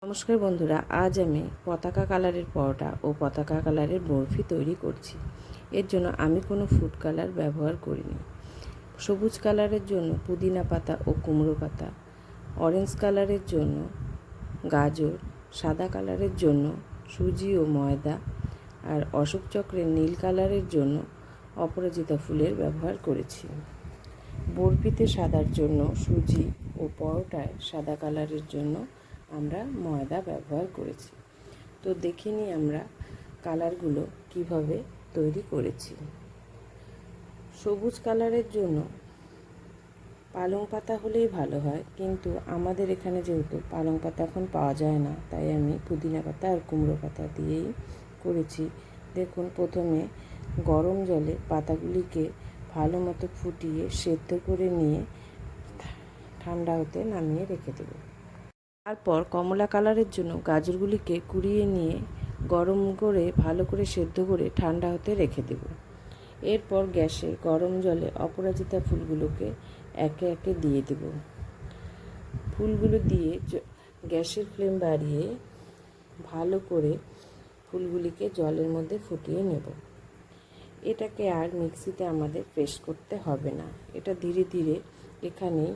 নমস্কার বন্ধুরা, আজ আমি পতাকা কালারের পরোটা ও পতাকা কালারের বরফি তৈরি করছি। এর জন্য আমি কোনো ফুড কালার ব্যবহার করিনি। সবুজ কালারের জন্য পুদিনা পাতা ও কুমড়ো পাতা, অরেঞ্জ কালারের জন্য গাজর, সাদা কালারের জন্য সুজি ও ময়দা, আর অশোক চক্রের নীল কালারের জন্য অপরাজিতা ফুলের ব্যবহার করেছি। বরফিতে সাদার জন্য সুজি ও পরোটায় সাদা কালারের জন্য আমরা ময়দা ব্যবহার করেছি। তো দেখে নিই আমরা কালারগুলো কিভাবে তৈরি করেছি। সবুজ কালারের জন্য পালং পাতা হলেই ভালো হয়, কিন্তু আমাদের এখানে যেহেতু পালং পাতা এখন পাওয়া যায় না, তাই আমি পুদিনা পাতা আর কুমড়ো পাতা দিয়েই করেছি। দেখুন, প্রথমে গরম জলে পাতাগুলিকে ভালো মতো ফুটিয়ে সেদ্ধ করে নিয়ে ঠান্ডা হতে নামিয়ে রেখে দেব। তারপর কমলা কালারের জন্য গাজরগুলিকে কুড়িয়ে নিয়ে গরম করে ভালো করে সেদ্ধ করে ঠান্ডা হতে রেখে দেব। এরপর গ্যাসে গরম জলে অপরাজিতা ফুলগুলোকে একে একে দিয়ে দেব। ফুলগুলো দিয়ে গ্যাসের ফ্লেম বাড়িয়ে ভালো করে ফুলগুলিকে জলের মধ্যে ফুটিয়ে নেব। এটাকে আর মিক্সিতে আমাদের পেস্ট করতে হবে না। এটা ধীরে ধীরে এখানেই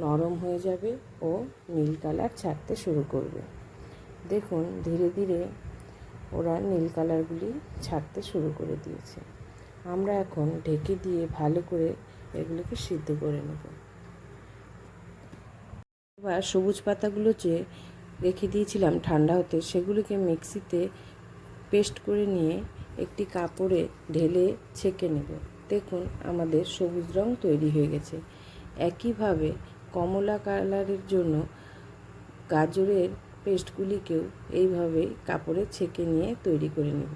নরম হয়ে যাবে ও নীল কালার ছাড়তে শুরু করবে। দেখুন, ধীরে ধীরে ওরা নীল কালারগুলি ছাড়তে শুরু করে দিয়েছে। আমরা এখন ঢেকে দিয়ে ভালো করে এগুলোকে সিদ্ধ করে নেব। এবার সবুজ পাতাগুলো যে রেখে দিয়েছিলাম ঠান্ডা হতে, সেগুলিকে মিক্সিতে পেস্ট করে নিয়ে একটি কাপড়ে ঢেলে ছেঁকে নেব। দেখুন, আমাদের সবুজ রং তৈরি হয়ে গেছে। একইভাবে কমলা কালারের জন্য গাজরের পেস্টগুলিকেও এইভাবে কাপড়ে ছেঁকে নিয়ে তৈরি করে নেব।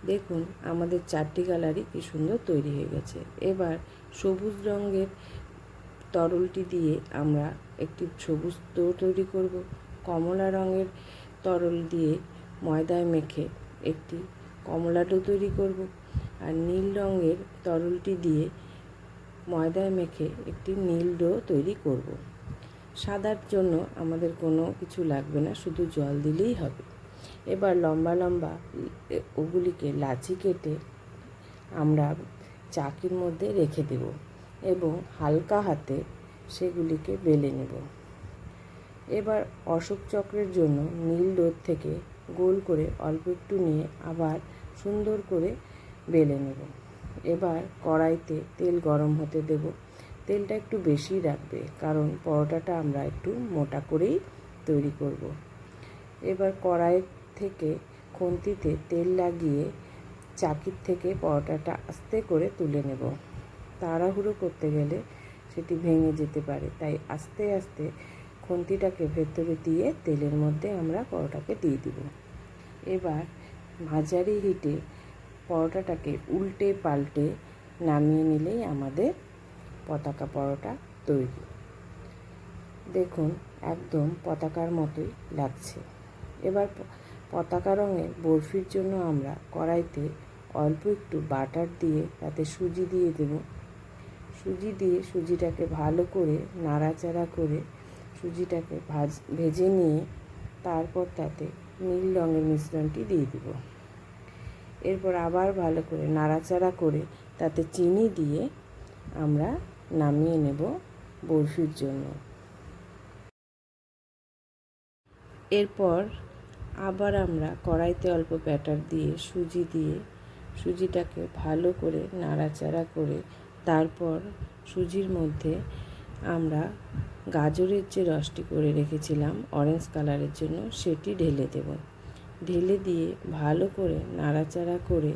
দেখুন, আমাদের চারটি কালারই কি সুন্দর তৈরি হয়ে গেছে। এবার সবুজ রঙের তরলটি দিয়ে আমরা একটি সবুজ ডো তৈরি করব। কমলা রঙের তরল দিয়ে ময়দায় মেখে একটি কমলা ডো তৈরি করব। আর নীল রঙের তরলটি দিয়ে ময়দায় মেখে একটি নীল ডো তৈরি করব। সাদার জন্য আমাদের কোনো কিছু লাগবে না, শুধু জল দিলেই হবে। এবার লম্বা লম্বা ওগুলিকে লাচি কেটে আমরা চাকির মধ্যে রেখে দেব এবং হালকা হাতে সেগুলিকে বেলে নেব। এবার অশোক চক্রের জন্য নীল ডোর থেকে গোল করে অল্প একটু নিয়ে আবার সুন্দর করে বেলে নেব। এবার কড়াইতে তেল গরম হতে দেব। তেলটা একটু বেশি রাখবে, কারণ পরোটাটা আমরা একটু মোটা করেই তৈরি করব। এবার কড়াই থেকে খুন্তিতে তেল লাগিয়ে চাকির থেকে পরোটাটা আস্তে করে তুলে নেব। তাড়াহুড়ো করতে গেলে সেটি ভেঙে যেতে পারে, তাই আস্তে আস্তে খুন্তিটাকে ভেতরে দিয়ে তেলের মধ্যে আমরা পরোটাকে দিয়ে দিব। এবার মাঝারি হিটে পরোটাটাকে উল্টে পাল্টে নামিয়ে নিলেই আমাদের পতাকা পরোটা তৈরি। দেখুন, একদম পতাকার মতোই লাগছে। এবার পতাকা রঙের বরফির জন্য আমরা কড়াইতে অল্প একটু বাটার দিয়ে তাতে সুজি দিয়ে দেব। সুজি দিয়ে সুজিটাকে ভালো করে নাড়াচাড়া করে সুজিটাকে ভেজে নিয়ে তারপর তাতে নীল রঙের মিশ্রণটি দিয়ে দেব। এরপর আবার ভালো করে নাড়াচাড়া করে তাতে চিনি দিয়ে আমরা নামিয়ে নেব বরফির জন্য। এরপর আবার আমরা কড়াইতে অল্প ব্যাটার দিয়ে সুজিটাকে ভালো করে নাড়াচাড়া করে তারপর সুজির মধ্যে আমরা গাজরের যে রসটি করে রেখেছিলাম অরেঞ্জ কালারের জন্য, সেটি ঢেলে দেব। ঢেলে দিয়ে ভালো করে নাড়াচাড়া করে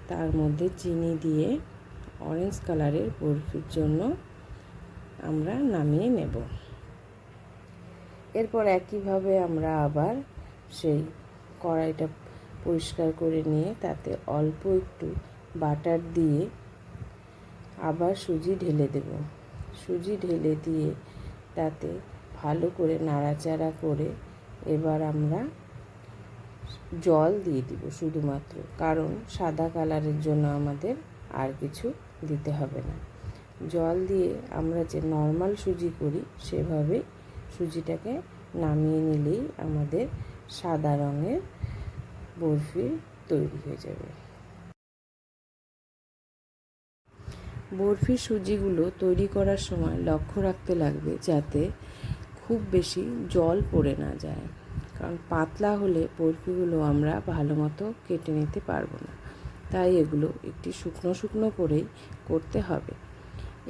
তার মধ্যে চিনি দিয়ে অরেঞ্জ কালারের বরফির জন্য আমরা নামিয়ে নেব। এরপর একইভাবে আমরা আবার সেই কড়াইটা পরিষ্কার করে নিয়ে তাতে অল্প একটু বাটার দিয়ে আবার সুজি ঢেলে দেব। সুজি ঢেলে দিয়ে তাতে ভালো করে নাড়াচাড়া করে এবার আমরা জল দিয়ে দিব শুধুমাত্র, কারণ সাদা কালারের জন্য আমাদের আর কিছু দিতে হবে না। জল দিয়ে আমরা যে নর্মাল সুজি করি সেভাবেই সুজিটাকে নামিয়ে নিলেই আমাদের সাদা রঙের বরফি তৈরি হয়ে যাবে। বরফির সুজিগুলো তৈরি করার সময় লক্ষ্য রাখতে লাগবে যাতে খুব বেশি জল পড়ে না যায়, কারণ পাতলা হলে বরফিগুলো আমরা ভালো মতো কেটে নিতে পারবো না। তাই এগুলো একটি শুকনো শুকনো করেই করতে হবে।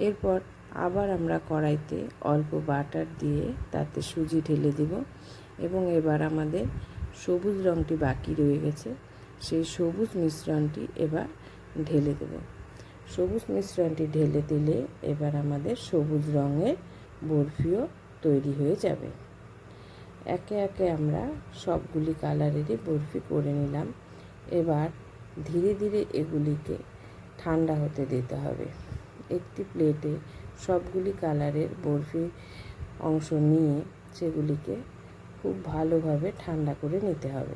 এরপর আবার আমরা কড়াইতে অল্প বাটার দিয়ে তাতে সুজি ঢেলে দেব এবং এবার আমাদের সবুজ রঙটি বাকি রয়ে গেছে, সেই সবুজ মিশ্রণটি এবার ঢেলে দেব। সবুজ মিশ্রণটি ঢেলে দিলে এবার আমাদের সবুজ রঙের বরফিও তৈরি হয়ে যাবে। একে একে আমরা সবগুলি কালারেরই বরফি করে নিলাম। এবার ধীরে ধীরে এগুলিকে ঠান্ডা হতে দিতে হবে। একটি প্লেটে সবগুলি কালারের বরফি অংশ নিয়ে সেগুলিকে খুব ভালোভাবে ঠান্ডা করে নিতে হবে।